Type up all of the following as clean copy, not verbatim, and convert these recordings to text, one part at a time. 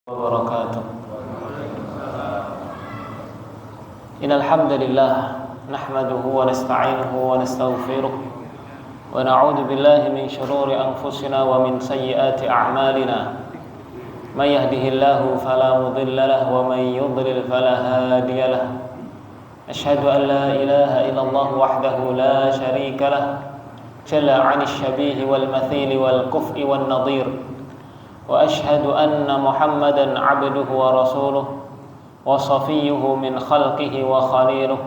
وبركاته. إن الحمد لله نحمده ونستعينه ونستغفره ونعوذ بالله من شرور أنفسنا ومن سيئات أعمالنا. من يهده الله فلا مضل له ومن يضلل فلا هادي له. أشهد أن لا إله إلا الله وحده لا شريك له جل عن الشبيه والمثيل والكفء والنظير. وأشهد أن محمدا عبده ورسوله وصفيه من خلقه وخليله.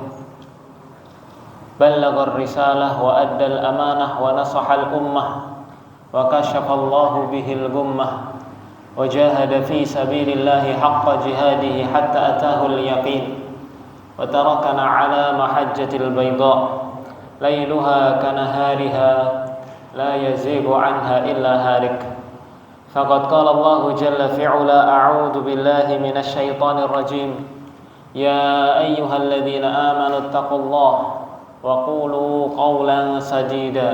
بلغ الرسالة وأدى الأمانة ونصح الأمة وكشف الله به الغمة وجاهد في سبيل الله حق جهاده حتى أتاه اليقين. وتركنا على محجة البيضاء ليلها كنهارها لا يزيغ عنها إلا هالك. فقد قال الله جل في علا: أعوذ بالله من الشيطان الرجيم. يا أيها الذين آمنوا اتقوا الله وقولوا قولا سديدا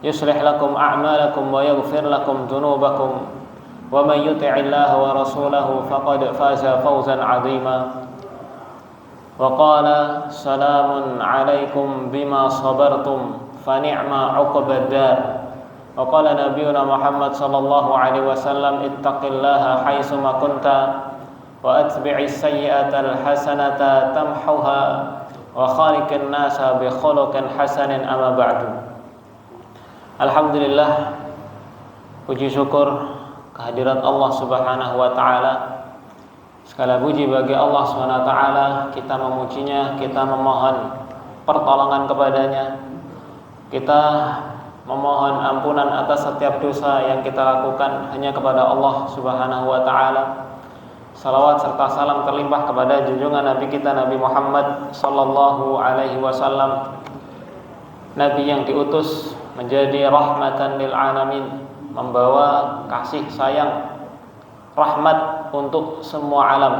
يصلح لكم أعمالكم ويغفر لكم ذنوبكم ومن يطع الله ورسوله فقد فاز فوزا عظيما. وقال: سلام عليكم بما صبرتم فنعم عقبى الدار. وقال نبينا محمد صلى الله عليه وسلم: اتق الله حيثما كنت وأتبع السيئة الحسنة تمحها وخالق الناس بخلق حسن. أما بعد. Alhamdulillah, puji syukur kehadirat Allah Subhanahu wa taala. Segala puji bagi Allah Subhanahu wa taala. Kita memujinya, kita memohon pertolongan kepadanya. Kita memohon ampunan atas setiap dosa yang kita lakukan hanya kepada Allah Subhanahu wa taala. Salawat serta salam terlimpah kepada junjungan Nabi kita Nabi Muhammad sallallahu alaihi wasallam, Nabi yang diutus menjadi rahmatan lil alamin, membawa kasih sayang, rahmat untuk semua alam.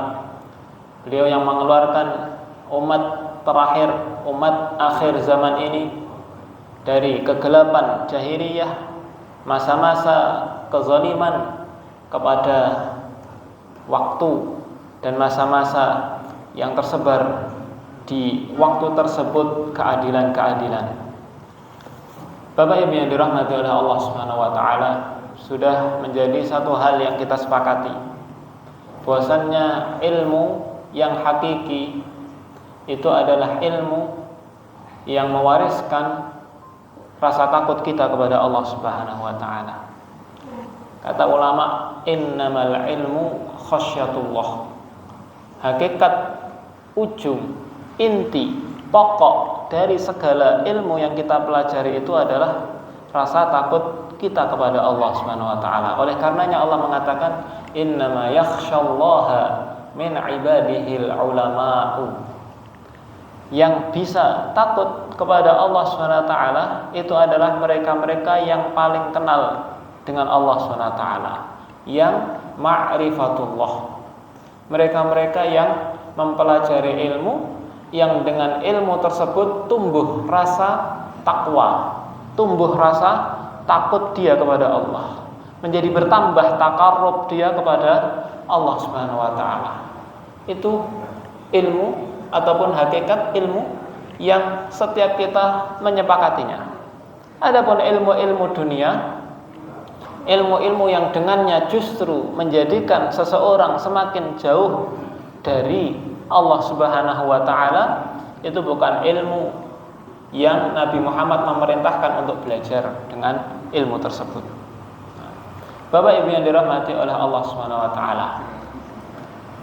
Beliau yang mengeluarkan umat terakhir, umat akhir zaman ini dari kegelapan jahiliyah, masa-masa kezaliman, kepada waktu dan masa-masa yang tersebar di waktu tersebut keadilan-keadilan. Bapak Ibu yang dirahmati oleh Allah Subhanahu wa taala, sudah menjadi satu hal yang kita sepakati, bahwasannya ilmu yang hakiki itu adalah ilmu yang mewariskan rasa takut kita kepada Allah Subhanahu wa taala. Kata ulama, innamal ilmu khasyatullah. Hakikat, ujung, inti, pokok dari segala ilmu yang kita pelajari itu adalah rasa takut kita kepada Allah Subhanahu wa taala. Oleh karenanya Allah mengatakan, innama yakhsyallaha min ibadihil ulama'u. Yang bisa takut kepada Allah SWT itu adalah mereka-mereka yang paling kenal dengan Allah SWT, yang ma'rifatullah. Mereka-mereka yang mempelajari ilmu, yang dengan ilmu tersebut tumbuh rasa takwa, tumbuh rasa takut dia kepada Allah, menjadi bertambah takarrub dia kepada Allah SWT. Itu ilmu ataupun hakikat ilmu yang setiap kita menyepakatinya. Adapun ilmu-ilmu dunia, ilmu-ilmu yang dengannya justru menjadikan seseorang semakin jauh dari Allah Subhanahu wa taala, itu bukan ilmu yang Nabi Muhammad memerintahkan untuk belajar dengan ilmu tersebut. Bapak Ibu yang dirahmati oleh Allah Subhanahu wa taala,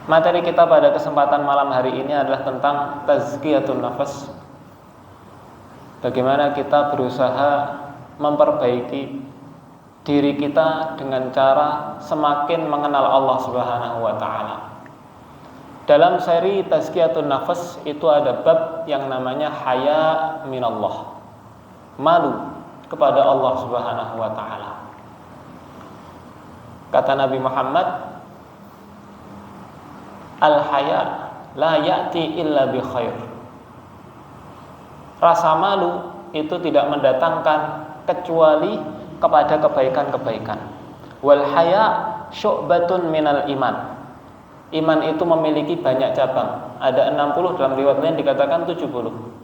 materi kita pada kesempatan malam hari ini adalah tentang tazkiyatun nafas. Bagaimana kita berusaha memperbaiki diri kita dengan cara semakin mengenal Allah Subhanahu wa taala. Dalam seri tazkiyatun nafas itu ada bab yang namanya haya minallah, malu kepada Allah Subhanahu wa taala. Kata Nabi Muhammad, al-haya la ya'ti illa bi khair. Rasa malu itu tidak mendatangkan kecuali kepada kebaikan-kebaikan. Wal haya syu'batun minal iman. Iman itu memiliki banyak cabang. Ada 60, dalam riwayat lain dikatakan 70.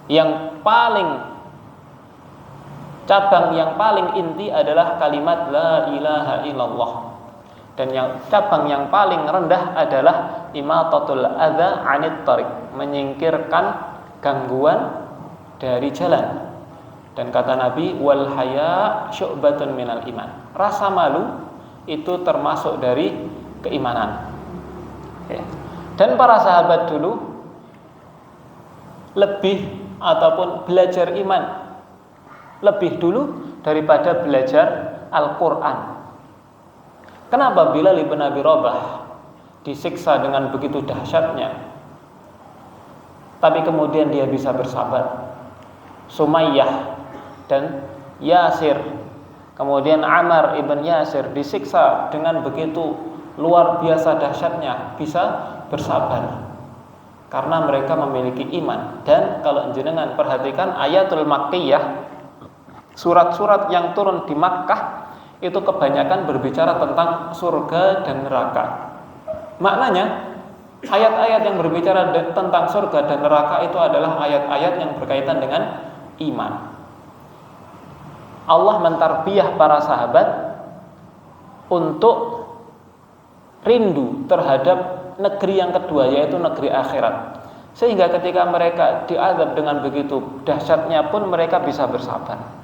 Yang paling cabang yang paling inti adalah kalimat la ilaha illallah. Dan cabang yang paling rendah adalah imatatul adza 'anit thariq, menyingkirkan gangguan dari jalan. Dan kata Nabi, wal haya syu'batun minal iman. Rasa malu itu termasuk dari keimanan. Dan para sahabat dulu lebih ataupun belajar iman lebih dulu daripada belajar Al-Quran. Kenapa Bilal bin Abi Rabah disiksa dengan begitu dahsyatnya, tapi kemudian dia bisa bersabar? Sumayyah dan Yasir, kemudian Ammar ibn Yasir disiksa dengan begitu luar biasa dahsyatnya, bisa bersabar karena mereka memiliki iman. Dan kalau jenengan perhatikan ayatul makkiyah, surat-surat yang turun di Makkah itu kebanyakan berbicara tentang surga dan neraka. Maknanya ayat-ayat yang berbicara tentang surga dan neraka itu adalah ayat-ayat yang berkaitan dengan iman. Allah mentarbiyah para sahabat untuk rindu terhadap negeri yang kedua, yaitu negeri akhirat. Sehingga ketika mereka diazab dengan begitu dahsyatnya pun mereka bisa bersabar.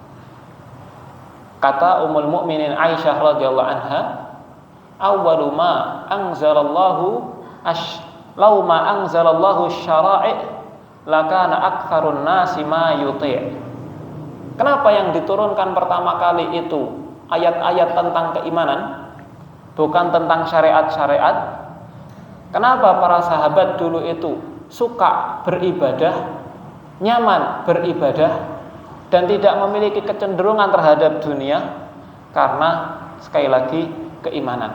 Kata Ummul Mukminin Aisyah radhiyallahu anha, awwalu ma anzalallahu law ma anzalallahu syara'i lakana aktsarun nasi ma yuti'. Kenapa yang diturunkan pertama kali itu ayat-ayat tentang keimanan, bukan tentang syariat-syariat? Kenapa para sahabat dulu itu suka beribadah, nyaman beribadah, dan tidak memiliki kecenderungan terhadap dunia? Karena sekali lagi keimanan.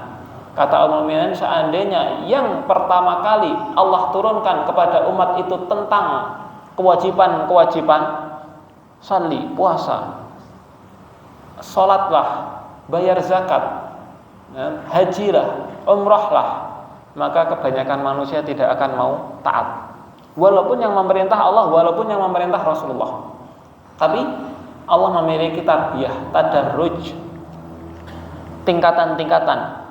Kata Ummul Mukminin, seandainya yang pertama kali Allah turunkan kepada umat itu tentang kewajiban-kewajiban, salli, puasa, sholatlah, bayar zakat, hajilah, umrahlah, maka kebanyakan manusia tidak akan mau taat. Walaupun yang memerintah Allah, walaupun yang memerintah Rasulullah. Tapi Allah memiliki tarbiyah, tadarruj, tingkatan-tingkatan,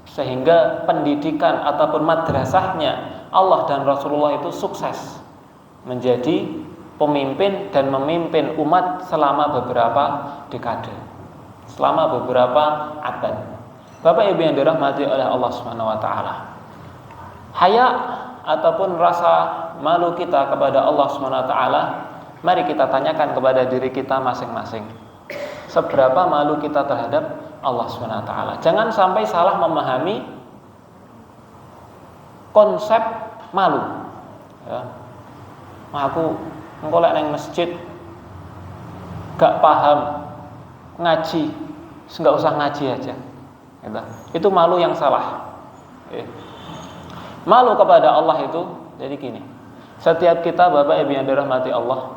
sehingga pendidikan ataupun madrasahnya Allah dan Rasulullah itu sukses menjadi pemimpin dan memimpin umat selama beberapa dekade, selama beberapa abad. Bapak Ibu yang dirahmati oleh Allah Subhanahu wa taala, haya ataupun rasa malu kita kepada Allah Subhanahu wa taala, mari kita tanyakan kepada diri kita masing-masing. Seberapa malu kita terhadap Allah Subhanahu wa taala? Jangan sampai salah memahami konsep malu. Ya. Aku ngolek nang masjid gak paham ngaji, enggak usah ngaji aja. Gitu. Itu malu yang salah. Malu kepada Allah itu jadi gini. Setiap kita, Bapak Ibu yang dirahmati Allah,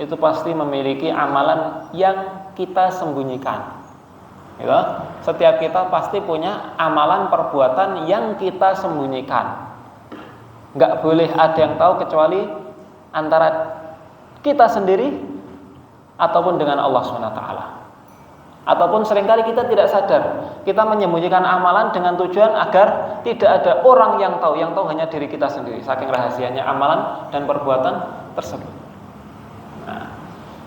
itu pasti memiliki amalan yang kita sembunyikan. Gitu. Setiap kita pasti punya amalan perbuatan yang kita sembunyikan. Enggak boleh ada yang tahu kecuali antara kita sendiri ataupun dengan Allah SWT. Ataupun seringkali kita tidak sadar, kita menyembunyikan amalan dengan tujuan agar tidak ada orang yang tahu hanya diri kita sendiri, saking rahasianya amalan dan perbuatan tersebut. Nah,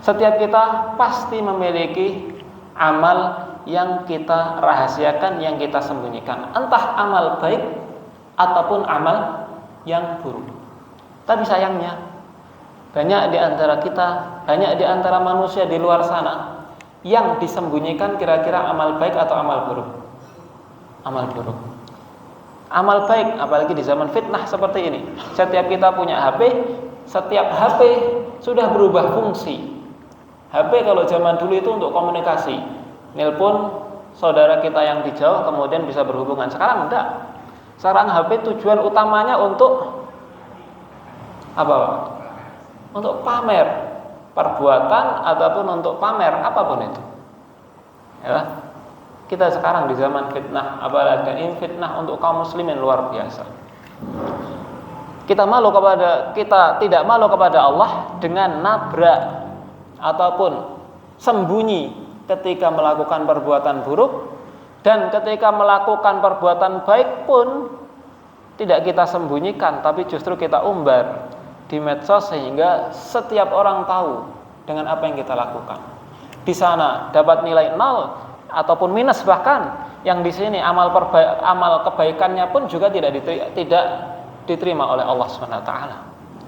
setiap kita pasti memiliki amal yang kita rahasiakan, yang kita sembunyikan, entah amal baik ataupun amal yang buruk. Tapi sayangnya banyak di antara kita, banyak di antara manusia di luar sana yang disembunyikan kira-kira amal baik atau amal buruk. Amal buruk. Amal baik, apalagi di zaman fitnah seperti ini. Setiap kita punya HP, setiap HP sudah berubah fungsi. HP kalau zaman dulu itu untuk komunikasi, nelpon saudara kita yang di jauh kemudian bisa berhubungan. Sekarang enggak. Sekarang HP tujuan utamanya untuk apa? Untuk pamer perbuatan ataupun untuk pamer apapun itu. Ya. Kita sekarang di zaman fitnah, apalagi ini fitnah untuk kaum muslimin luar biasa. Kita tidak malu kepada Allah dengan nabrak ataupun sembunyi ketika melakukan perbuatan buruk, dan ketika melakukan perbuatan baik pun tidak kita sembunyikan, tapi justru kita umbar di medsos sehingga setiap orang tahu dengan apa yang kita lakukan. Di sana dapat nilai 0 ataupun minus, bahkan yang di sini amal kebaikannya pun juga tidak diterima oleh Allah SWT,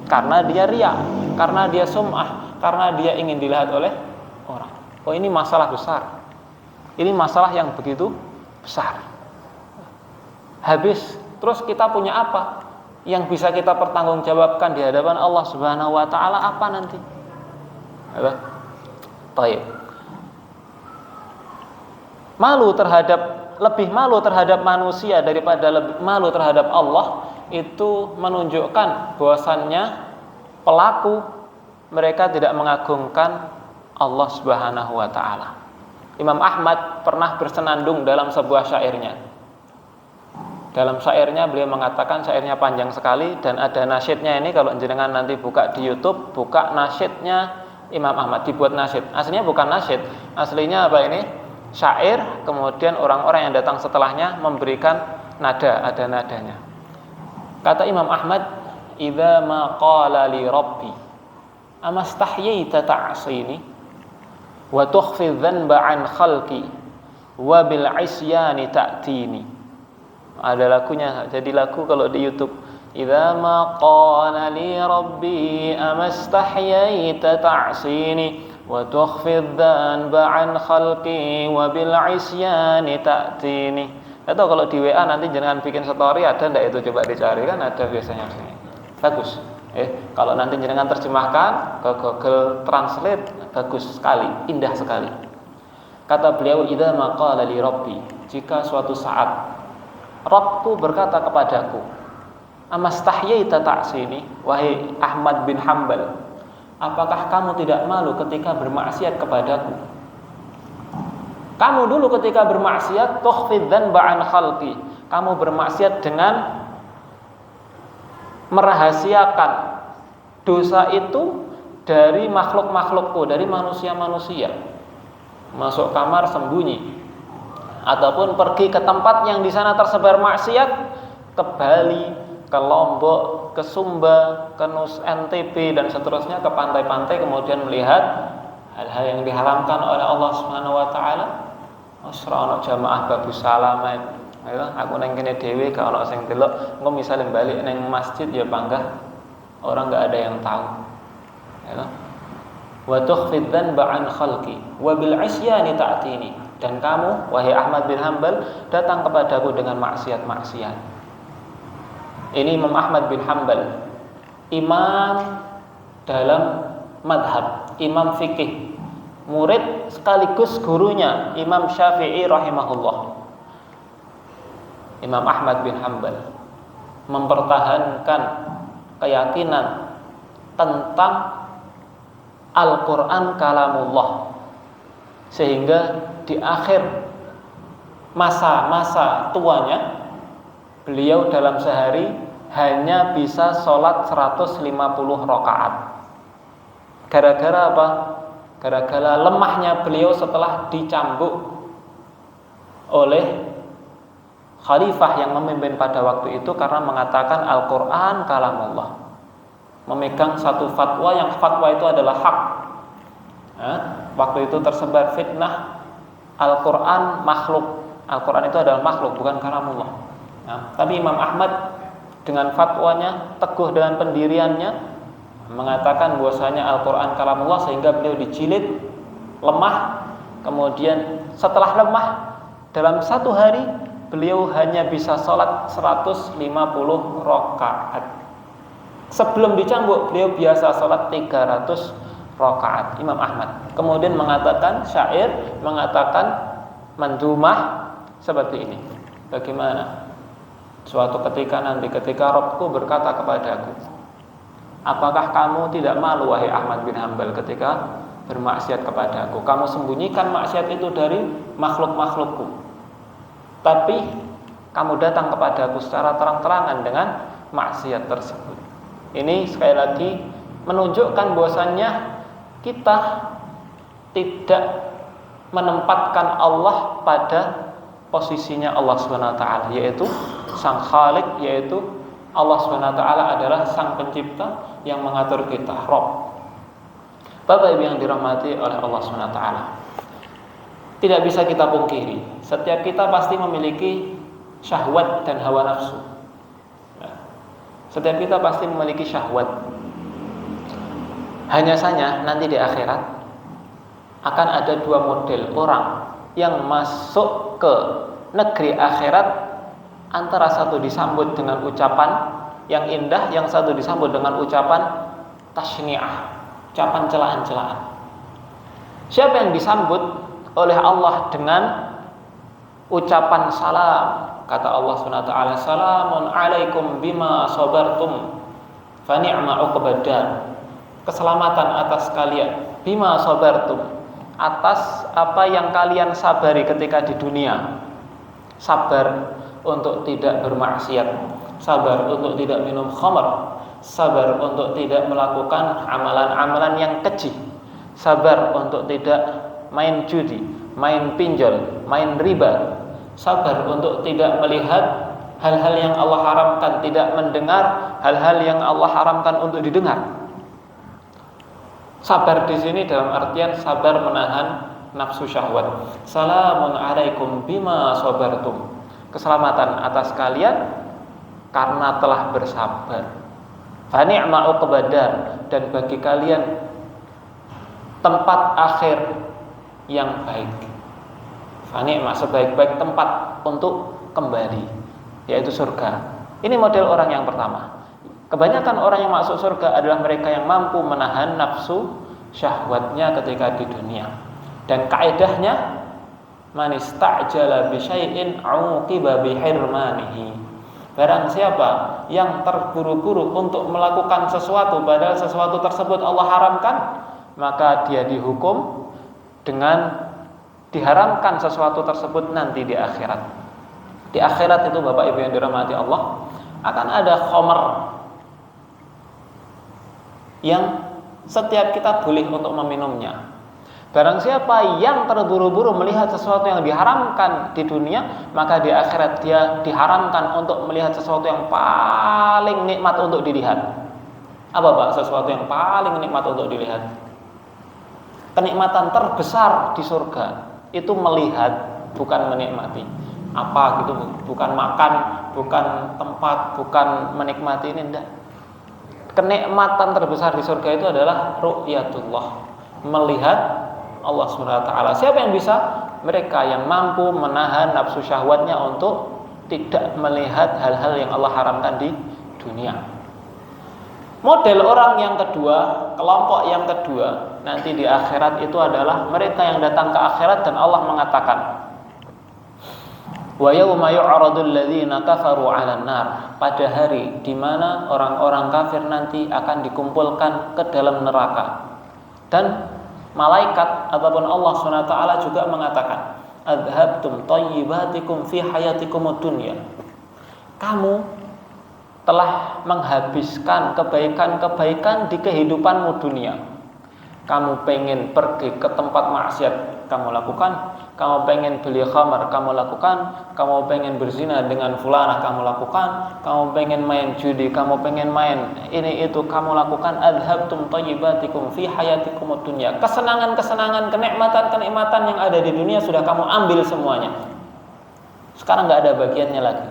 karena dia riya, karena dia sum'ah, karena dia ingin dilihat oleh orang. Oh, ini masalah besar. Ini masalah yang begitu besar. Habis, terus kita punya apa yang bisa kita pertanggungjawabkan di hadapan Allah Subhanahu wa taala? Apa nanti? Baik. Lebih malu terhadap manusia daripada lebih malu terhadap Allah, itu menunjukkan bahwasannya pelaku mereka tidak mengagungkan Allah Subhanahu wa taala. Imam Ahmad pernah bersenandung dalam sebuah syairnya. Dalam syairnya beliau mengatakan, syairnya panjang sekali dan ada nasyidnya. Ini kalau jenengan nanti buka di YouTube, buka nasyidnya Imam Ahmad, dibuat nasyid. Aslinya bukan nasyid, aslinya apa ini? Syair, kemudian orang-orang yang datang setelahnya memberikan nada, ada nadanya. Kata Imam Ahmad, "Idza ma qala li rabbi amastahyaita ta'sini wa tukhfi dzanba an khalqi wa bil isyani ta'tini." Ada lagunya, jadi lagu kalau di YouTube. "Idza ma qala li rabbi amastahyaita ta'sini wa tukhfid dzanba an khalqi wa bil isyani ta'tini." Atau kalau di WA nanti jangan bikin story, ada enggak itu, coba dicari, kan ada biasanya sini. Bagus. Kalau nanti jangan terjemahkan ke Google Translate, bagus sekali, indah sekali. Kata beliau, "Idza ma qala li rabbi," jika suatu saat Rabbku berkata kepadaku, "Amastahyaita ta'sini," wahai Ahmad bin Hanbal, apakah kamu tidak malu ketika bermaksiat kepadaku? Kamu dulu ketika bermaksiat, tukhfid dzanba an khalqi, kamu bermaksiat dengan merahasiakan dosa itu dari makhluk-makhlukku, dari manusia-manusia. Masuk kamar sembunyi, ataupun pergi ke tempat yang di sana tersebar maksiat, ke Bali, ke Lombok, ke Sumba, ke NTB dan seterusnya, ke pantai-pantai, kemudian melihat hal-hal yang diharamkan oleh Allah Subhanahu wa taala. Asra jamaah bagus salaman. Ayo aku nang kene dhewe gak ono sing delok, engko misale balik nang masjid ya panggah orang enggak ada yang tahu. Ya. Wa tukhfid dzanba an khalqi wa bil isyani ta'tini, dan kamu wahai Ahmad bin Hanbal datang kepadaku dengan maksiat-maksiat. Ini Imam Ahmad bin Hanbal, imam dalam madhab, imam fikih, murid sekaligus gurunya Imam Syafi'i rahimahullah. Imam Ahmad bin Hanbal mempertahankan keyakinan tentang Al-Quran kalamullah, sehingga di akhir masa-masa tuanya beliau dalam sehari hanya bisa sholat 150 rakaat. Gara-gara apa? Gara-gara lemahnya beliau setelah dicambuk oleh khalifah yang memimpin pada waktu itu karena mengatakan Al-Quran kalamullah, memegang satu fatwa yang fatwa itu adalah hak. Waktu itu tersebar fitnah Al-Quran makhluk, Al-Quran itu adalah makhluk, bukan kalamullah. Tapi Imam Ahmad dengan fatwanya, teguh dengan pendiriannya, mengatakan bahwasanya Al-Quran kalamullah, sehingga beliau dijilid, lemah. Kemudian setelah lemah, dalam satu hari beliau hanya bisa sholat 150 rakaat. Sebelum dicambuk beliau biasa sholat 300 rakaat. Imam Ahmad kemudian mengatakan syair, mengatakan mandumah seperti ini. Bagaimana suatu ketika nanti, ketika Rabbku berkata kepadaku, apakah kamu tidak malu wahai Ahmad bin Hanbal ketika bermaksiat kepadaku? Kamu sembunyikan maksiat itu dari makhluk-makhlukku. tapi kamu datang kepadaku secara terang-terangan dengan maksiat tersebut. Ini sekali lagi menunjukkan bahwasannya kita tidak menempatkan Allah pada posisinya Allah Subhanahu wa taala, yaitu Sang Khalik, yaitu Allah Subhanahu wa taala adalah Sang Pencipta yang mengatur kita, Rabb. Bapak Ibu yang dirahmati oleh Allah Subhanahu wa taala, tidak bisa kita pungkiri, setiap kita pasti memiliki syahwat dan hawa nafsu. Setiap kita pasti memiliki syahwat. Hanya saja nanti di akhirat akan ada dua model orang yang masuk ke negeri akhirat, antara satu disambut dengan ucapan yang indah, yang satu disambut dengan ucapan tasni'ah, ucapan celaan-celaan. Siapa yang disambut oleh Allah dengan ucapan salam, kata Allah Subhanahu wa taala, salamun alaikum bima sabartum fa ni'ma uqbadar. Keselamatan atas kalian, bima sabartum, atas apa yang kalian sabari ketika di dunia. Sabar untuk tidak bermaksiat, sabar untuk tidak minum khamar, sabar untuk tidak melakukan amalan-amalan yang keji, sabar untuk tidak main judi, main pinjol, main riba, sabar untuk tidak melihat hal-hal yang Allah haramkan, tidak mendengar hal-hal yang Allah haramkan untuk didengar. Sabar di sini dalam artian sabar menahan nafsu syahwat. Salamun alaikum bima sabartum. Keselamatan atas kalian karena telah bersabar. Fa ni'ma uqbadar, dan bagi kalian tempat akhir yang baik. Fa ni'ma, sebaik-baik tempat untuk kembali, yaitu surga. Ini model orang yang pertama. Kebanyakan orang yang masuk surga adalah mereka yang mampu menahan nafsu syahwatnya ketika di dunia. Dan kaidahnya, man istajala bi syai'in uqiba bi hirmanihi. Barang siapa yang terburu-buru untuk melakukan sesuatu padahal sesuatu tersebut Allah haramkan, maka dia dihukum dengan diharamkan sesuatu tersebut nanti di akhirat. Di akhirat itu Bapak Ibu yang dirahmati Allah, akan ada khamar yang setiap kita boleh untuk meminumnya. Barang siapa yang terburu-buru melihat sesuatu yang diharamkan di dunia, maka di akhirat dia diharamkan untuk melihat sesuatu yang paling nikmat untuk dilihat. Apa Pak sesuatu yang paling nikmat untuk dilihat? Kenikmatan terbesar di surga itu melihat, bukan menikmati. Apa gitu, bukan makan, bukan tempat, bukan menikmati, ini enggak. Kenikmatan terbesar di surga itu adalah ru'yatullah, melihat Allah Subhanahu wa taala. Siapa yang bisa? Mereka yang mampu menahan nafsu syahwatnya untuk tidak melihat hal-hal yang Allah haramkan di dunia. Model orang yang kedua, kelompok yang kedua nanti di akhirat itu adalah mereka yang datang ke akhirat dan Allah mengatakan, wa yauma yu'radul ladzina kafaru 'alan nar. Pada hari di mana orang-orang kafir nanti akan dikumpulkan ke dalam neraka. Dan malaikat ataupun Allah Subhanahu wa taala juga mengatakan, adhabtum thayyibatikum fi hayatikumud dunya. Kamu telah menghabiskan kebaikan-kebaikan di kehidupanmu dunia. Kamu pengen pergi ke tempat maksiat, kamu lakukan. Kamu pengen beli khamar, kamu lakukan. Kamu pengen berzina dengan fulanah, kamu lakukan. Kamu pengen main judi, kamu pengen main ini itu, kamu lakukan. Adhabtum thayyibatikum fi hayatikumud dunya. Kesenangan-kesenangan, kenikmatan-kenikmatan yang ada di dunia sudah kamu ambil semuanya. Sekarang enggak ada bagiannya lagi.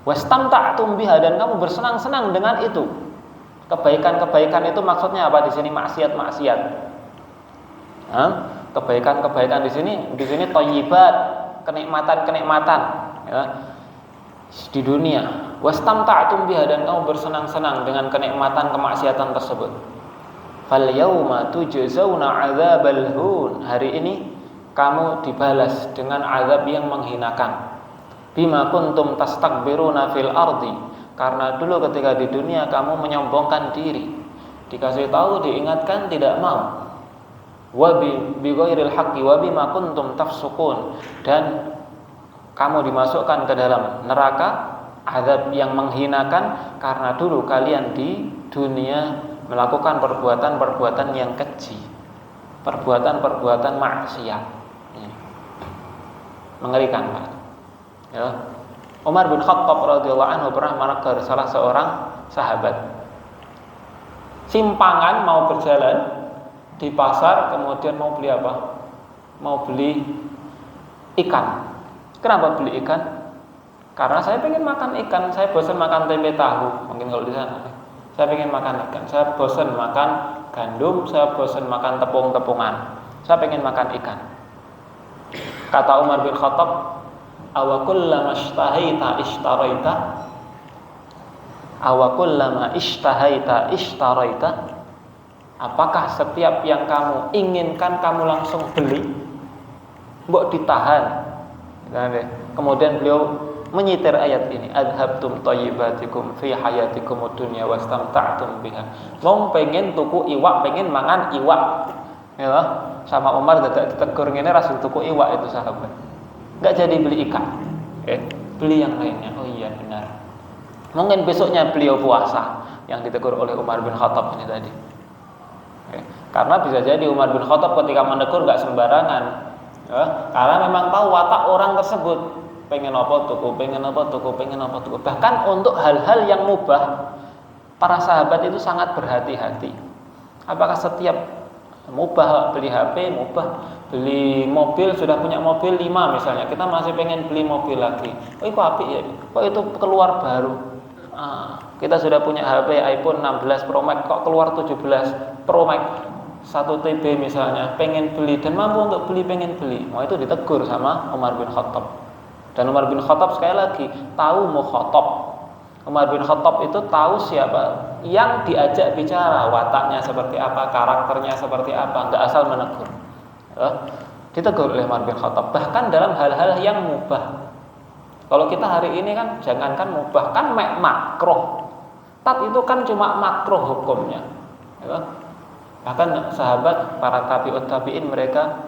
Wastamta'tum biha, dan kamu bersenang-senang dengan itu. Kebaikan-kebaikan itu maksudnya apa di sini? Maksiat-maksiat. Kebaikan-kebaikan di sini thayyibat, kenikmatan-kenikmatan ya, di dunia. Wastamta'tum biha, dan kamu bersenang-senang dengan kenikmatan kemaksiatan tersebut. Fal yauma tujzauna 'adzabal hun. Hari ini kamu dibalas dengan azab yang menghinakan. Bima kuntum tastakbiruna fil ardi, karena dulu ketika di dunia kamu menyombongkan diri. Dikasih tahu, diingatkan, tidak mau. Wa bi ghairil haqqi wa bima kuntum tafsukun, dan kamu dimasukkan ke dalam neraka, azab yang menghinakan karena dulu kalian di dunia melakukan perbuatan-perbuatan yang keji, perbuatan-perbuatan maksiat. Mengerikan, Pak. Ya. Umar bin Khattab radhiyallahu anhu pernah menegur salah seorang sahabat. Simpangan mau berjalan di pasar, kemudian mau beli apa? Mau beli ikan. Kenapa beli ikan? Karena saya pengen makan ikan, saya bosan makan tempe tahu, mungkin kalau di sana. Saya pengen makan ikan, saya bosan makan gandum, saya bosan makan tepung-tepungan. Saya pengen makan ikan. Kata Umar bin Khattab, awa kullama ishtahaita ishtaraita? Awa kullama ishtaraita? Apakah setiap yang kamu inginkan kamu langsung beli? Mbok ditahan. Kemudian beliau menyitir ayat ini, adhabtum thayyibatikum fi hayatikum dunya wastamta'tum biha. Wong pengen tuku iwak, pengen mangan iwak. Ya, sama Umar dadak ditegur ngene rasul tuku iwak itu sahabat. Enggak jadi beli ikan. Beli yang lainnya. Oh iya benar. Mungkin besoknya beliau puasa yang ditegur oleh Umar bin Khattab ini tadi. Karena bisa jadi Umar bin Khattab ketika menegur enggak sembarangan. Karena memang tahu watak orang tersebut. Pengen apa tuku, pengen apa tuku, pengen apa tuku. Bahkan untuk hal-hal yang mubah, para sahabat itu sangat berhati-hati. Apakah setiap mubah, beli HP, mubah, beli mobil, sudah punya mobil 5 misalnya, kita masih pengen beli mobil lagi. Oh itu apik ya, kok itu keluar baru. Kita sudah punya HP iPhone 16 Pro Max, kok keluar 17 Pro Max 1 TB misalnya, pengen beli dan mampu untuk beli, pengen beli. Wah itu ditegur sama Umar bin Khattab. Dan Umar bin Khattab sekali lagi tahu mukhatab. Umar bin Khattab itu tahu siapa yang diajak bicara, wataknya seperti apa, karakternya seperti apa, enggak asal menegur. Ditegur oleh Umar bin Khattab. Bahkan dalam hal-hal yang mubah. Kalau kita hari ini kan jangankan mubah, kan makruh. Tat itu kan cuma makruh hukumnya. Bahkan sahabat, para tabi'in mereka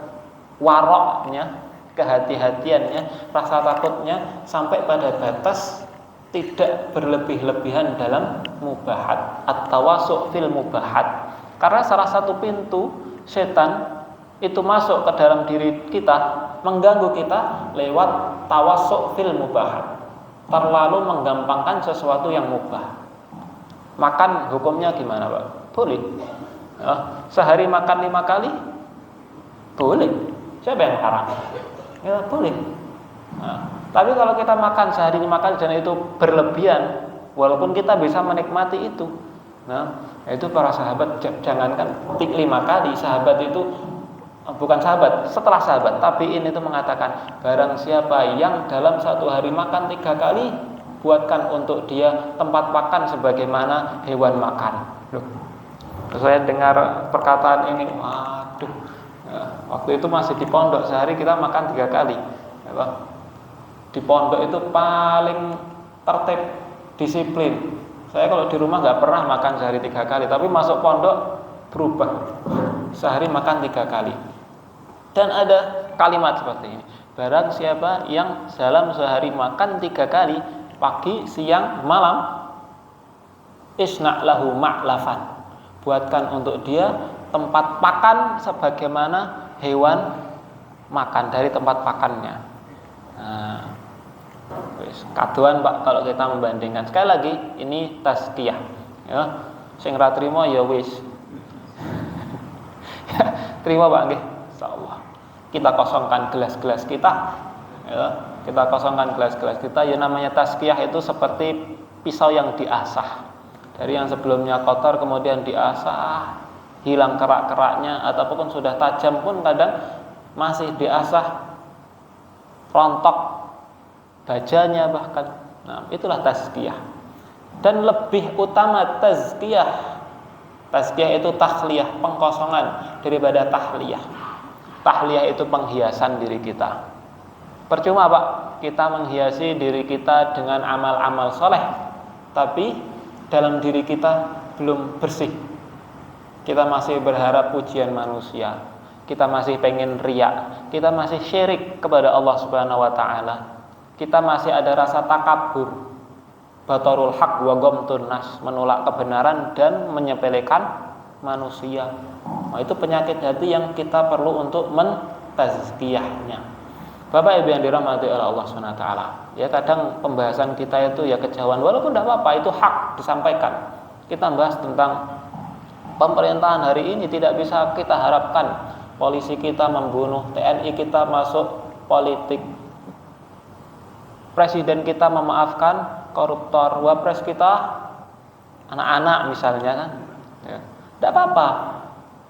waroknya, kehati-hatiannya, rasa takutnya sampai pada batas tidak berlebih-lebihan dalam mubahat, at-tawassu' fil mubahat. Karena salah satu pintu setan itu masuk ke dalam diri kita, mengganggu kita lewat tawassu' fil mubahat. Terlalu menggampangkan sesuatu yang mubah. Makan hukumnya gimana, Pak? Boleh. Sehari makan 5 kali? Boleh. Siapa yang haram? Ya boleh. Tapi kalau kita makan sehari 5 kali dan itu berlebihan, walaupun kita bisa menikmati itu, itu para sahabat jangankan 5 kali, sahabat itu bukan sahabat, setelah sahabat tabi'in itu mengatakan, barang siapa yang dalam satu hari makan 3 kali, buatkan untuk dia tempat makan sebagaimana hewan makan. Loh, saya dengar perkataan ini, waduh. Waktu itu masih di pondok, sehari kita makan 3 kali. Di pondok itu paling tertib, disiplin. Saya kalau di rumah nggak pernah makan sehari 3 kali, tapi masuk pondok berubah, sehari makan 3 kali. Dan ada kalimat seperti ini, barang siapa yang dalam sehari makan 3 kali, pagi, siang, malam, isna' lahu ma'lafan, buatkan untuk dia tempat makan sebagaimana hewan makan dari tempat pakannya. Kaduan Pak kalau kita membandingkan. Sekali lagi ini tazkiyah. Ya, sing ra trimo ya wis. Terima Pak nggih. Insyaallah. Kita kosongkan gelas-gelas kita. Ya, kita kosongkan gelas-gelas kita. Ya namanya tazkiyah itu seperti pisau yang diasah. Dari yang sebelumnya kotor kemudian diasah, hilang kerak-keraknya, ataupun sudah tajam pun kadang masih diasah, rontok bajanya bahkan. Nah, itulah tazkiyah. Dan lebih utama tazkiyah itu takhliyah, pengkosongan daripada tahliyah. Tahliyah itu penghiasan diri kita. Percuma Pak kita menghiasi diri kita dengan amal-amal soleh, tapi dalam diri kita belum bersih. Kita masih berharap pujian manusia, kita masih pengen riya, kita masih syirik kepada Allah Subhanahu wa taala. kita masih ada rasa takabur, batarul haq wa ghamtun nas, menolak kebenaran dan menyepelekan manusia. Nah, itu penyakit hati yang kita perlu untuk mentazkiyahnya. Bapak Ibu yang dirahmati oleh Allah SWT, ya kadang pembahasan kita itu ya kejauhan, walaupun tidak apa-apa, itu hak disampaikan. Kita bahas tentang pemerintahan hari ini, tidak bisa kita harapkan polisi kita membunuh, TNI kita masuk politik, presiden kita memaafkan koruptor, wapres kita anak-anak misalnya kan, ya. Tidak apa-apa,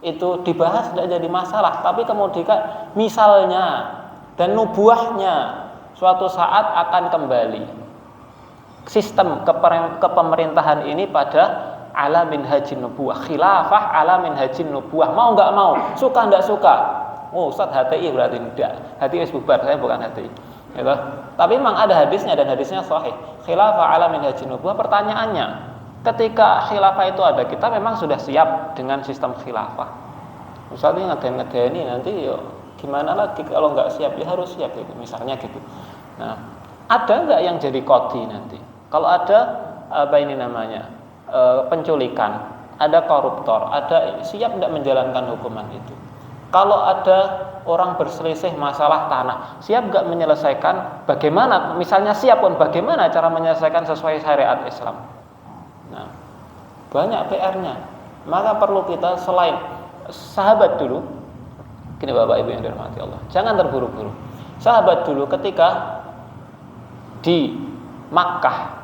itu dibahas tidak jadi masalah. Tapi kemudian misalnya dan nubuahnya suatu saat akan kembali sistem kepemerintahan ini pada ala minhajin nubuah, khilafah ala minhajin nubuah. Mau nggak mau, suka nggak suka. Oh, Ustaz HTI berarti tidak. HTI wis bubar, saya bukan HTI. Gitu. Tapi memang ada hadisnya dan hadisnya sahih. Khilafah ala minhajin nubuah. Pertanyaannya, ketika khilafah itu ada, kita memang sudah siap dengan sistem khilafah. Ustaz ini ngeden-ngedeni nanti yuk gimana lagi kalau nggak siap, ya harus siap gitu, misalnya gitu. Nah, ada nggak yang jadi qadhi nanti? Kalau ada apa ini namanya penculikan, ada koruptor, ada siap tidak menjalankan hukuman itu? Kalau ada orang berselisih masalah tanah, siap nggak menyelesaikan? Bagaimana? Misalnya siap pun, bagaimana cara menyelesaikan sesuai syariat Islam? Nah, banyak PR-nya. Maka perlu kita selain sahabat dulu. Gini Bapak Ibu yang dirahmati Allah, jangan terburu-buru. Sahabat dulu ketika di Makkah,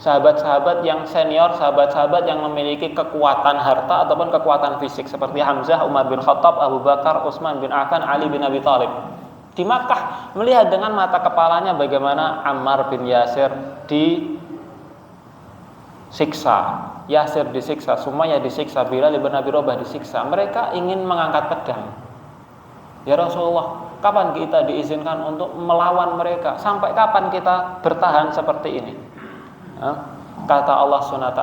sahabat-sahabat yang senior, sahabat-sahabat yang memiliki kekuatan harta ataupun kekuatan fisik seperti Hamzah, Umar bin Khattab, Abu Bakar, Utsman bin Affan, Ali bin Abi Thalib. Di Makkah melihat dengan mata kepalanya bagaimana Ammar bin Yasir disiksa, Yasir disiksa, Sumayyah disiksa, Bilal bin Abi Rabah disiksa. Mereka ingin mengangkat pedang. Ya Rasulullah, kapan kita diizinkan untuk melawan mereka? Sampai kapan kita bertahan seperti ini? Kata Allah SWT,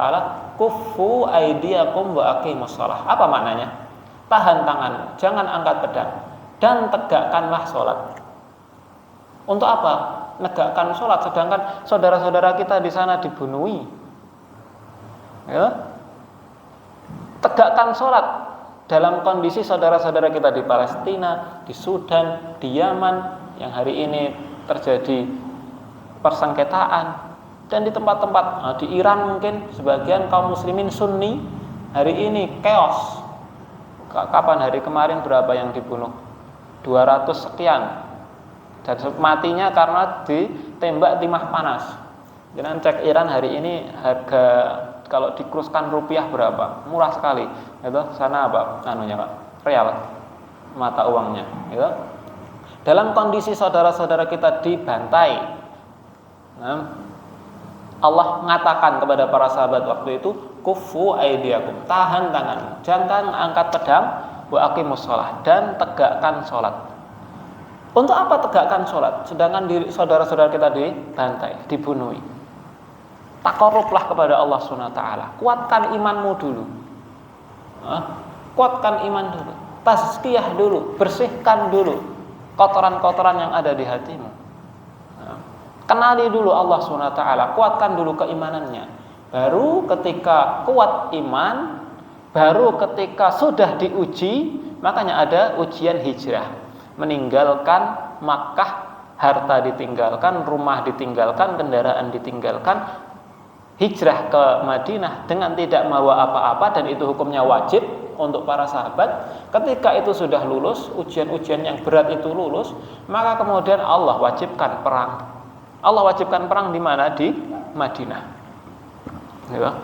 kuffu aydiyakum wa aqimus shalah. Apa maknanya? Tahan tanganmu, jangan angkat pedang, dan tegakkanlah sholat. Untuk apa? Negakkan sholat, sedangkan saudara-saudara kita di sana dibunuhi. Ya? Tegakkan sholat. Dalam kondisi saudara-saudara kita di Palestina, di Sudan, di Yaman, yang hari ini terjadi persengketaan, dan di tempat-tempat di Iran mungkin sebagian kaum muslimin Sunni hari ini chaos. Kapan hari kemarin berapa yang dibunuh? 200 sekian, dan matinya karena ditembak timah panas. Jangan cek Iran hari ini harga kalau dikuruskan rupiah berapa? Murah sekali. Itu sana apa? Anunya Pak, real mata uangnya. Gitu. Dalam kondisi saudara-saudara kita dibantai, Allah mengatakan kepada para sahabat waktu itu, kuffu aydiyakum, tahan tanganmu, jangan angkat pedang, wa aqimus shalah, dan tegakkan sholat. Untuk apa tegakkan sholat? Sedangkan saudara-saudara kita dibantai, dibunuhi. Takarrublah kepada Allah SWT. Kuatkan imanmu dulu. Kuatkan iman dulu. Tazkiyah dulu. Bersihkan dulu kotoran-kotoran yang ada di hatimu. Kenali dulu Allah SWT. Kuatkan dulu keimanannya. Baru ketika kuat iman, baru ketika sudah diuji, makanya ada ujian hijrah. Meninggalkan Makkah, harta ditinggalkan, rumah ditinggalkan, kendaraan ditinggalkan, hijrah ke Madinah dengan tidak membawa apa-apa, dan itu hukumnya wajib untuk para sahabat. Ketika itu sudah lulus, ujian-ujian yang berat itu lulus, maka kemudian Allah wajibkan perang. Allah wajibkan perang di mana? Di Madinah. Ya.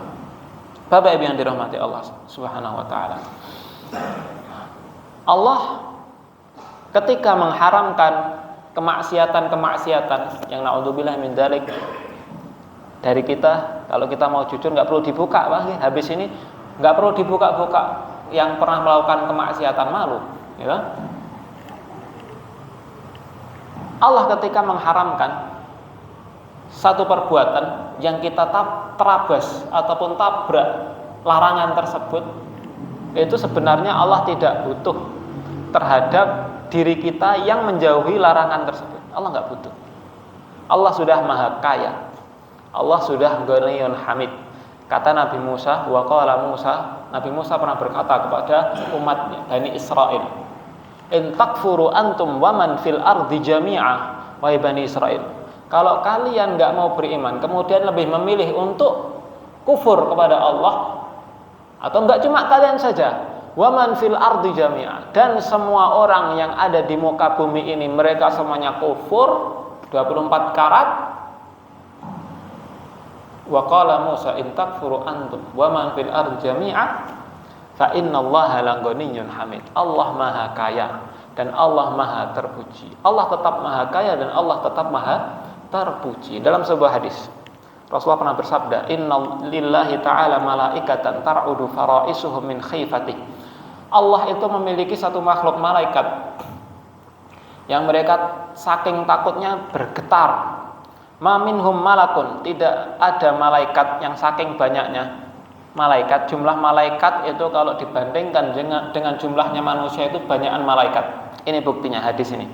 Bapak Ibu yang dirahmati Allah Subhanahu wa taala. Allah ketika mengharamkan kemaksiatan-kemaksiatan yang naudzubillah min dzalik dari kita, kalau kita mau jujur nggak perlu dibuka, Pak. Habis ini nggak perlu dibuka-buka yang pernah melakukan kemaksiatan, malu, ya. Allah ketika mengharamkan satu perbuatan yang kita terabas ataupun tabrak larangan tersebut, itu sebenarnya Allah tidak butuh terhadap diri kita yang menjauhi larangan tersebut. Allah nggak butuh. Allah sudah maha kaya. Allah sudah Ghaniyun Hamid. Kata Nabi Musa, wa qala Musa, Nabi Musa pernah berkata kepada umatnya Bani Israel, in takfuru antum wa man fil ardi jami'a, wahai Bani Israel, kalau kalian enggak mau beriman kemudian lebih memilih untuk kufur kepada Allah, atau enggak cuma kalian saja, wa man fil ardi jami'a, dan semua orang yang ada di muka bumi ini mereka semuanya kufur 24 karat. Wa qala Musa in takfuru antum wa man fil ardi jami'a fa innallaha laghaniyyun hamid. Allah maha kaya dan Allah maha terpuji. Allah tetap maha kaya dan Allah tetap maha terpuji. Dalam sebuah hadis Rasulullah pernah bersabda, inna lillahi ta'ala malaikatan tar'udu fara'isuhum min khifatih. Allah itu memiliki satu makhluk malaikat yang mereka saking takutnya bergetar. Ma minhum malakun, tidak ada malaikat yang saking banyaknya malaikat, jumlah malaikat itu kalau dibandingkan dengan jumlahnya manusia itu banyakan malaikat. Ini buktinya hadis ini.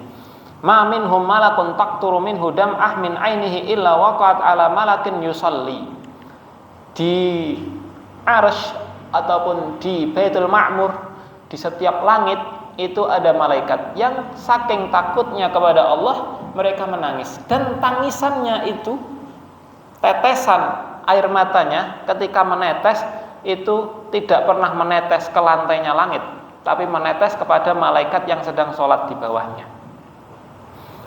Ma minhum malakun taqturu minhu dam'ah min ainihi illa waqa'at ala malakin yusalli. Di Arsy ataupun di Baitul Ma'mur, di setiap langit itu ada malaikat yang saking takutnya kepada Allah mereka menangis, dan tangisannya itu, tetesan air matanya ketika menetes itu tidak pernah menetes ke lantainya langit, tapi menetes kepada malaikat yang sedang sholat di bawahnya.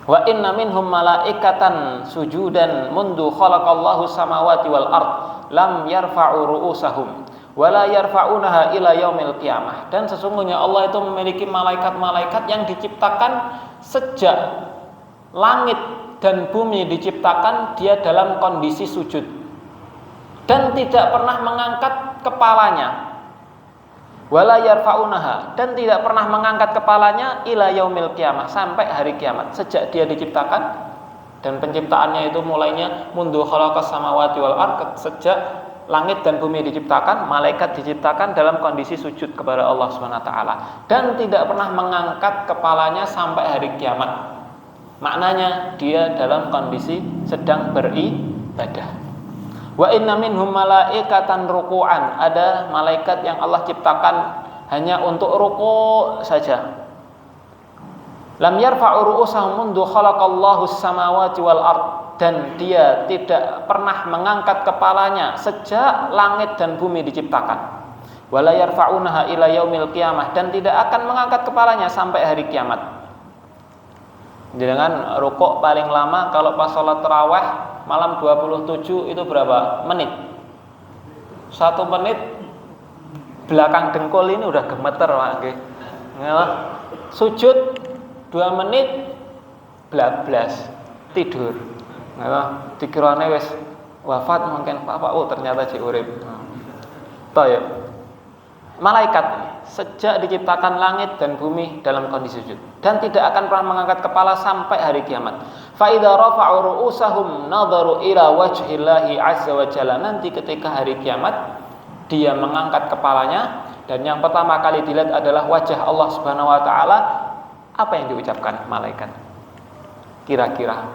Wa inna minhum malaikatan sujudan mundu khalaqallahu samawati wal ard lam yarfa'u ru'usahum wala yarfa'unaha ila yaumil qiyamah. Dan sesungguhnya Allah itu memiliki malaikat-malaikat yang diciptakan sejak langit dan bumi diciptakan, dia dalam kondisi sujud dan tidak pernah mengangkat kepalanya. Wala yarfa'unaha, dan tidak pernah mengangkat kepalanya ila yaumil qiyamah, sampai hari kiamat. Sejak dia diciptakan, dan penciptaannya itu mulainya mundu khalaqas samawati wal ard, sejak langit dan bumi diciptakan, malaikat diciptakan dalam kondisi sujud kepada Allah Subhanahu wa taala dan tidak pernah mengangkat kepalanya sampai hari kiamat. Maknanya dia dalam kondisi sedang beribadah. Wa inna minhum malaikatan ruku'an, ada malaikat yang Allah ciptakan hanya untuk ruku' saja. Lam yarfa'u ru'usahum mundu khalaqallahu samawati wal ard, dan dia tidak pernah mengangkat kepalanya sejak langit dan bumi diciptakan. Wala yarfa'unaha ila yaumil qiyamah, dan tidak akan mengangkat kepalanya sampai hari kiamat. Dengan rukuk paling lama kalau pas sholat tarawih malam 27 itu berapa menit? 1 menit belakang dengkul ini udah gemeter Pak. Sujud 2 menit blablas tidur. Dikirane wis wafat mungkin Pak, oh ternyata cek urip. Toh malaikat sejak diciptakan langit dan bumi dalam kondisi sujud dan tidak akan pernah mengangkat kepala sampai hari kiamat. Fa idza rafa'u ru'usahum nadharu ila wajhillahi 'azza wa jalla, nanti ketika hari kiamat dia mengangkat kepalanya dan yang pertama kali dilihat adalah wajah Allah Subhanahu wa taala. Apa yang diucapkan malaikat? Kira-kira,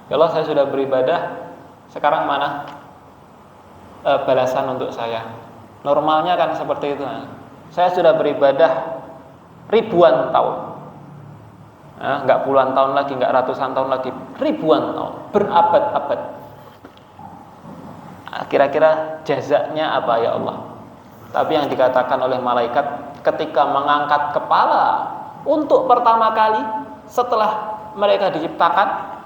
ya Allah, saya sudah beribadah, sekarang mana balasan untuk saya? Normalnya kan seperti itu. Saya sudah beribadah ribuan tahun, nggak puluhan tahun lagi, nggak ratusan tahun lagi, ribuan tahun, berabad-abad. Kira-kira jazanya apa ya Allah? Tapi yang dikatakan oleh malaikat ketika mengangkat kepala untuk pertama kali setelah mereka diciptakan,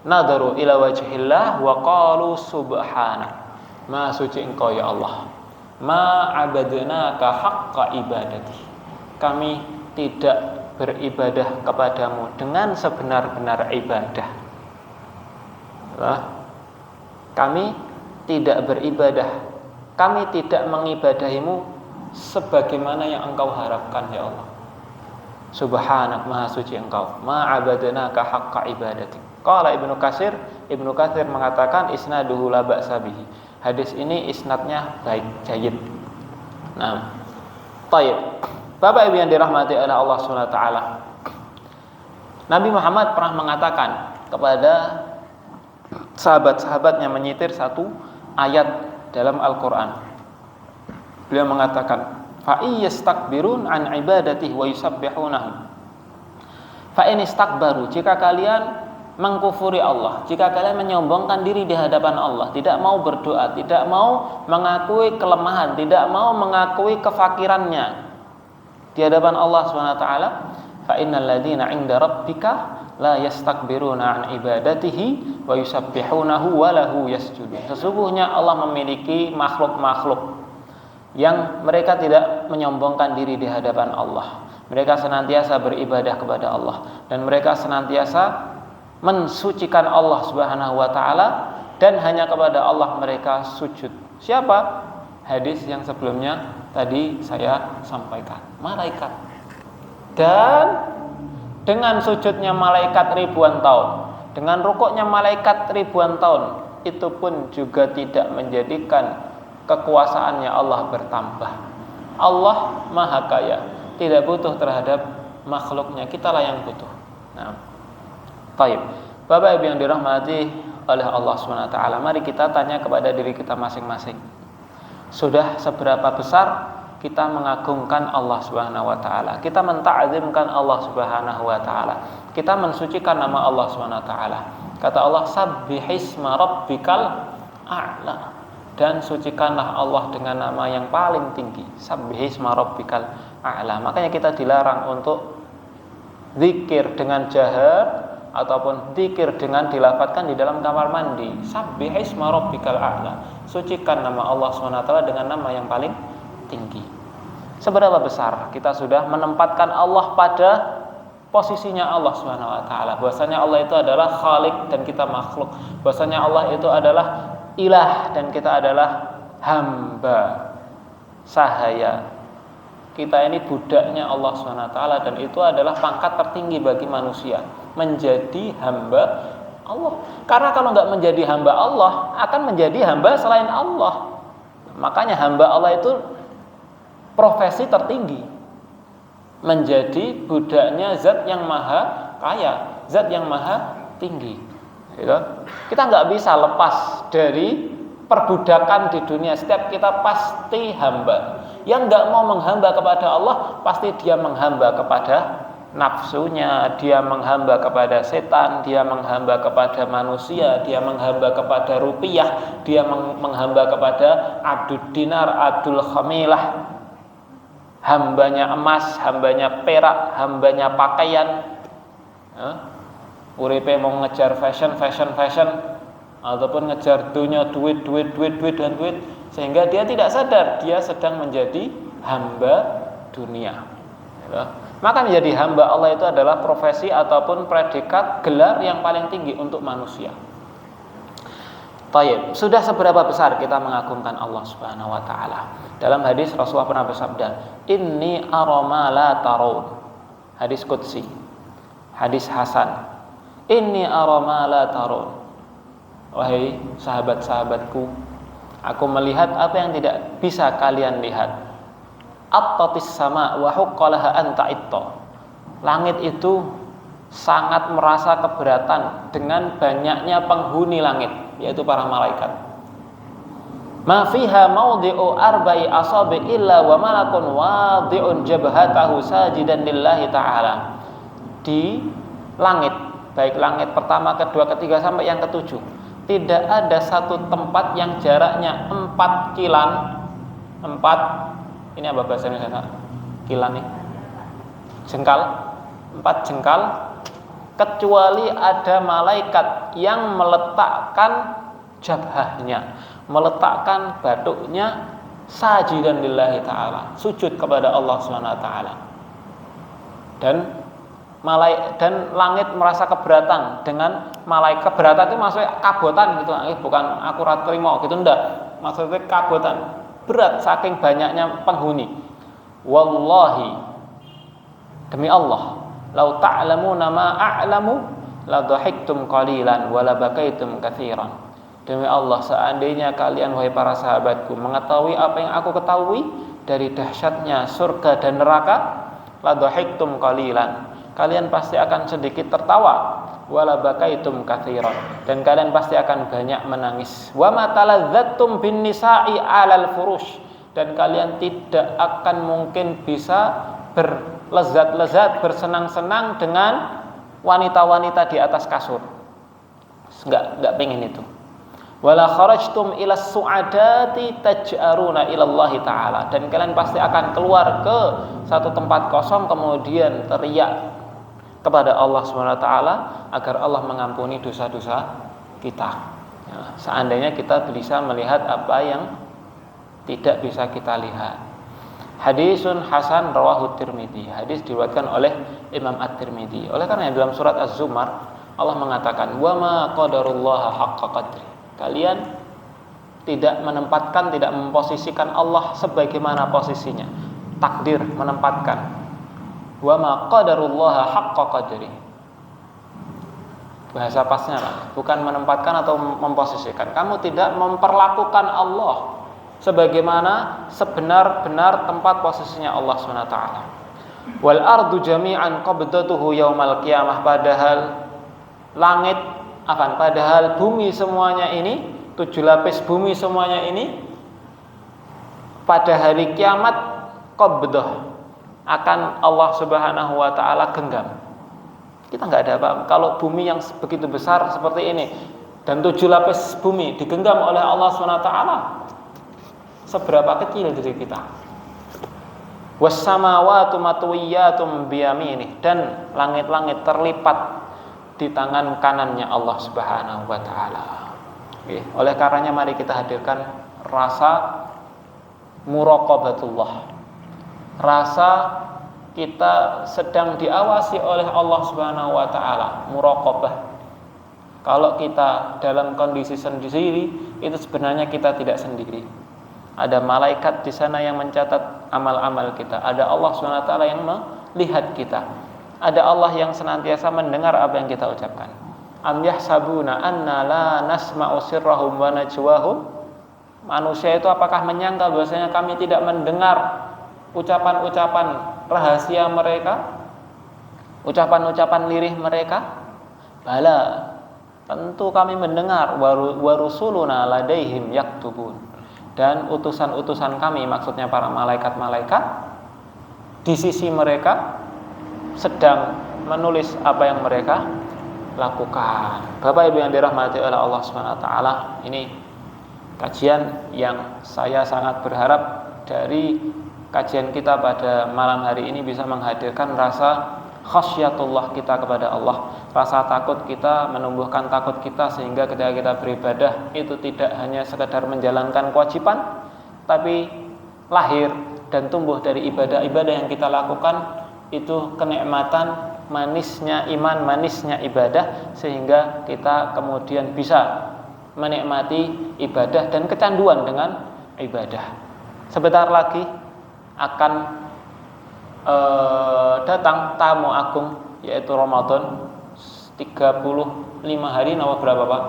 nadaru ila wajhillah wa qalu subhana, maha suci engkau ya Allah, ma abadnaka haqqa ibadati, kami tidak beribadah kepadamu dengan sebenar-benar ibadah. Kami tidak beribadah, kami tidak mengibadahimu sebagaimana yang engkau harapkan ya Allah. Subhanak, maha suci engkau, ma abadnaka haqqa ibadati. Qala Ibnu Katsir mengatakan isnaduhu la ba'sa bihi. Hadis ini isnadnya baik, jayyid. Nah, baik. Bapak Ibu yang dirahmati oleh Allah SWT, Nabi Muhammad pernah mengatakan kepada sahabat-sahabatnya menyitir satu ayat dalam Al-Qur'an. Beliau mengatakan, fa iyastakbirun an ibadatihi wa yusabbihunahu. Fa in istakbaru, jika kalian mengkufuri Allah, jika kalian menyombongkan diri di hadapan Allah, tidak mau berdoa, tidak mau mengakui kelemahan, tidak mau mengakui kefakirannya di hadapan Allah Subhanahu wa taala, fa innal ladzina 'inda rabbika la yastakbiruna an ibadatihi wa yusabbihunahu wa lahu yasjudun. Sesungguhnya Allah memiliki makhluk-makhluk yang mereka tidak menyombongkan diri di hadapan Allah. Mereka senantiasa beribadah kepada Allah dan mereka senantiasa mensucikan Allah Subhanahu wa taala dan hanya kepada Allah mereka sujud. Siapa? Hadis yang sebelumnya tadi saya sampaikan, malaikat. Dan dengan sujudnya malaikat ribuan tahun, dengan rukuknya malaikat ribuan tahun, itu pun juga tidak menjadikan kekuasaannya Allah bertambah. Allah Maha Kaya, tidak butuh terhadap makhluknya, kitalah yang butuh. Nah, baik. Bapak Ibu yang dirahmati oleh Allah SWT, mari kita tanya kepada diri kita masing-masing. Sudah seberapa besar kita mengagungkan Allah Subhanahu wa taala? Kita menta'zimkan Allah Subhanahu wa taala. Kita mensucikan nama Allah Subhanahu wa taala. Kata Allah, "Sabbihisma rabbikal a'la." Dan sucikanlah Allah dengan nama yang paling tinggi, Sabbihisma rabbikal a'la. Makanya kita dilarang untuk zikir dengan jahar ataupun zikir dengan dilafadzkan di dalam kamar mandi. Sabbihisma rabbikal a'la. Sucikan nama Allah SWT dengan nama yang paling tinggi. Seberapa besar kita sudah menempatkan Allah pada posisinya Allah SWT. Bahwasanya Allah itu adalah Khalik dan kita makhluk. Bahwasanya Allah itu adalah ilah dan kita adalah hamba sahaya. Kita ini budaknya Allah SWT dan itu adalah pangkat tertinggi bagi manusia, menjadi hamba Allah. Karena kalau nggak menjadi hamba Allah, akan menjadi hamba selain Allah. Makanya hamba Allah itu profesi tertinggi, menjadi budaknya zat yang maha kaya, zat yang maha tinggi. Kita nggak bisa lepas dari perbudakan di dunia. Setiap kita pasti hamba. Yang nggak mau menghamba kepada Allah, pasti dia menghamba kepada nafsunya, dia menghamba kepada setan, dia menghamba kepada manusia, dia menghamba kepada rupiah, dia menghamba kepada abdul dinar, abdul khamilah, hambanya emas, hambanya perak, hambanya pakaian. Uripe mau ngejar fashion ataupun ngejar dunia, duit dan duit, sehingga dia tidak sadar dia sedang menjadi hamba dunia. Maka menjadi hamba Allah itu adalah profesi ataupun predikat gelar yang paling tinggi untuk manusia. Tayyib, sudah seberapa besar kita mengagungkan Allah Subhanahu wa taala? Dalam hadis Rasulullah pernah bersabda, "Inni ara ma la tarawun." Hadis qudsi. Hadis hasan. Inni ara ma la tarawun. Wahai sahabat-sahabatku, aku melihat apa yang tidak bisa kalian lihat. Attatis sama wa huqqalaha anta itta. Langit itu sangat merasa keberatan dengan banyaknya penghuni langit, yaitu para malaikat. Ma fiha mawdi'u arba'i asabi illa wa malakun wadi'un jabhatahu sajidan lillahi ta'ala. Di langit, baik langit pertama, kedua, ketiga sampai yang ketujuh, tidak ada satu tempat yang jaraknya 4 kilan. 4, ini apa bahasa Indonesia? Kilan nih, jengkal, 4 jengkal, kecuali ada malaikat yang meletakkan jabhahnya, meletakkan batuknya sajidan lillahi ta'ala, sujud kepada Allah SWT. Dan langit merasa keberatan dengan malaikat. Keberatan itu maksudnya kabotan gitu, bukan akurat terima gitu, enggak. Maksudnya kabotan, berat saking banyaknya penghuni. Wallahi, demi Allah, lau ta'lamuna ma a'lamu la dhahiktum qalilan wa la bakaitum katsiran. Demi Allah, seandainya kalian wahai para sahabatku mengetahui apa yang aku ketahui dari dahsyatnya surga dan neraka, la dhahiktum qalilan, kalian pasti akan sedikit tertawa. Wala bakaitum katsiran, dan kalian pasti akan banyak menangis. Wa ma taladzattum bin nisa'i 'alal furush, dan kalian tidak akan mungkin bisa berlezat-lezat, bersenang-senang dengan wanita-wanita di atas kasur. Enggak pengen itu. Wala kharajtum ila su'adati taj'aruna ila Allah taala, dan kalian pasti akan keluar ke satu tempat kosong kemudian teriak kepada Allah Subhanahu wa taala agar Allah mengampuni dosa-dosa kita. Ya, seandainya kita bisa melihat apa yang tidak bisa kita lihat. Hadisun hasan rawahu Tirmidzi. Hadis diriwayatkan oleh Imam At-Tirmidzi. Oleh karena dalam surat Az-Zumar Allah mengatakan, "Wa ma qadarullaha haqqa qadri." Kalian tidak menempatkan, tidak memposisikan Allah sebagaimana posisinya. Takdir menempatkan. Wa ma qadarullaha haqqa qadri. Bahasa pasnya apa? Bukan menempatkan atau memposisikan. Kamu tidak memperlakukan Allah sebagaimana sebenar-benar tempat posisinya Allah SWT. Wal ardu jami'an qabdatuhu yaumal qiyamah, padahal langit padahal bumi semuanya ini, 7 lapis bumi semuanya ini pada hari kiamat qabdah akan Allah Subhanahu wa taala genggam. Kita enggak ada apa-apa. Kalau bumi yang begitu besar seperti ini dan 7 lapis bumi digenggam oleh Allah Subhanahu wa taala, seberapa kecil diri kita. Was samawati matwiyatum biyaminih, dan langit-langit terlipat di tangan kanannya Allah Subhanahu wa taala. Oke, oleh karenanya mari kita hadirkan rasa muraqabatullah. Rasa kita sedang diawasi oleh Allah Subhanahu wa taala, muraqabah. Kalau kita dalam kondisi sendiri, itu sebenarnya kita tidak sendiri. Ada malaikat di sana yang mencatat amal-amal kita. Ada Allah Subhanahu wa taala yang melihat kita. Ada Allah yang senantiasa mendengar apa yang kita ucapkan. Am yahsabuna anna la nasma'u sirrahum wa najwahum. Manusia itu apakah menyangka bahwasanya kami tidak mendengar ucapan-ucapan rahasia mereka, ucapan-ucapan lirih mereka? Bala, tentu kami mendengar. Wa rusuluna ladaihim yaktubun, dan utusan-utusan kami, maksudnya para malaikat-malaikat, di sisi mereka sedang menulis apa yang mereka lakukan. Bapak Ibu yang dirahmati oleh Allah Subhanahu wa taala, ini kajian yang saya sangat berharap dari kajian kita pada malam hari ini bisa menghadirkan rasa khasyatullah kita kepada Allah, rasa takut kita, menumbuhkan takut kita, sehingga ketika kita beribadah itu tidak hanya sekedar menjalankan kewajiban, tapi lahir dan tumbuh dari ibadah-ibadah yang kita lakukan itu kenikmatan, manisnya iman, manisnya ibadah, sehingga kita kemudian bisa menikmati ibadah dan kecanduan dengan ibadah. Sebentar lagi akan datang tamu agung, yaitu Ramadan. 35 hari, nama berapa Pak?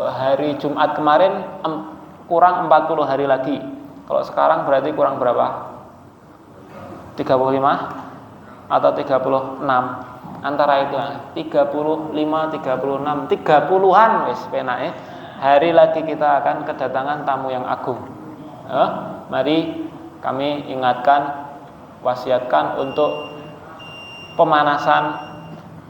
Hari Jumat kemarin kurang 40 hari lagi. Kalau sekarang berarti kurang berapa? 35 atau 36? Antara itu 35, 36, 30-an wis penake. Hari lagi kita akan kedatangan tamu yang agung. Mari kami ingatkan, wasiatkan untuk pemanasan,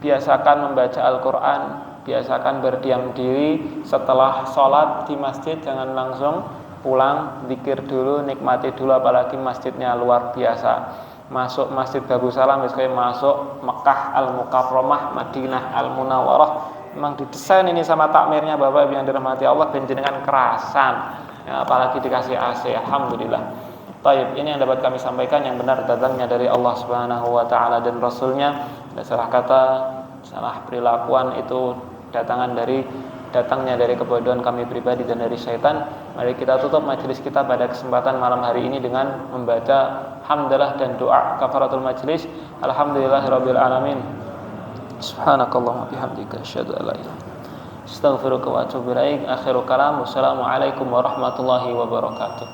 biasakan membaca Al-Quran, biasakan berdiam diri setelah sholat di masjid, jangan langsung pulang, zikir dulu, nikmati dulu, apalagi masjidnya luar biasa. Masuk Masjid Babu Salam, misalnya masuk Mekah Al-Mukarramah, Madinah Al-Munawwarah, memang didesain ini sama takmirnya Bapak yang dirahmati Allah, benjenengan kerasan ya, apalagi dikasih AC, alhamdulillah. Taib, ini yang dapat kami sampaikan, yang benar datangnya dari Allah Subhanahu wa taala dan Rasulnya. Ada salah kata, salah perilakuan itu datangnya dari kebodohan kami pribadi dan dari syaitan. Mari kita tutup majelis kita pada kesempatan malam hari ini dengan membaca hamdalah dan doa kafaratul majelis. Alhamdulillahirabbil alamin. Subhanakallahumma bihamdika asyhadu an la ilaha illa anta astaghfiruka wa atubu ilaik. Akhirul kalam, wassalamu alaikum warahmatullahi wabarakatuh.